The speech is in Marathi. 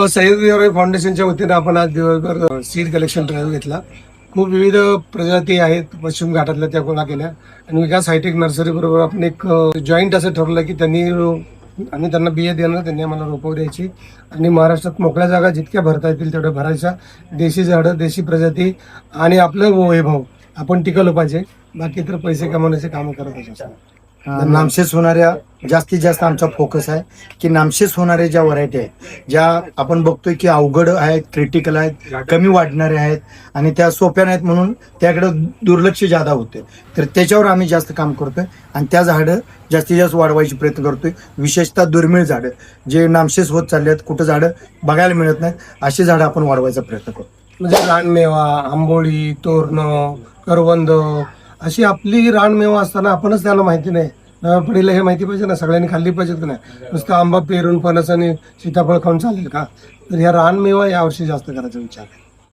सह्याद्री फाउंडेशनच्या वतीनं आपण आज दिवसभर सीड कलेक्शन ड्राईव्ह घेतला. खूप विविध प्रजाती आहेत पश्चिम घाटातल्या, त्या गोळा केल्या आणि विकास हायटेक नर्सरी बरोबर आपण एक जॉईंट असं ठरवलं की आम्ही त्यांना बिया देणार, त्यांनी आम्हाला रोपं द्यायची आणि महाराष्ट्रात मोकळ्या जागा जितक्या भरता येतील तेवढ्या भरायच्या. देशी झाडं, देशी प्रजाती आणि आपलं वैभव आपण टिकवलं पाहिजे. बाकी तर पैसे कमवण्याचे काम करत असतात. नामशेष होणाऱ्या जास्तीत जास्त आमचा फोकस आहे की नामशेष होणाऱ्या ज्या व्हरायटी आहेत, ज्या आपण बघतोय की अवघड आहेत, क्रिटिकल आहेत, कमी वाढणारे आहेत आणि त्या सोप्या नाहीत म्हणून त्याकडे दुर्लक्ष जादा होते. तर त्याच्यावर आम्ही जास्त काम करतोय आणि त्या झाडं जास्तीत जास्त वाढवायचे प्रयत्न करतोय. विशेषतः दुर्मिळ झाडं जे नामशेष होत चालले आहेत, कुठं झाडं बघायला मिळत नाहीत, अशी झाडं आपण वाढवायचा प्रयत्न करतो. म्हणजे रानमेवा, आंबोळी, तोरणं, करवंद अशी आपली रानमेवा असताना आपणच त्याला माहिती नाही. पिढीला हे माहिती पाहिजे ना, सगळ्यांनी खाल्ली पाहिजेत का नाही. नुसतं आंबा पेरून फणस आणि सीताफळ खाऊन चालेल का? तर ह्या रानमेवा यावर्षी जास्त करायचा विचार आहे.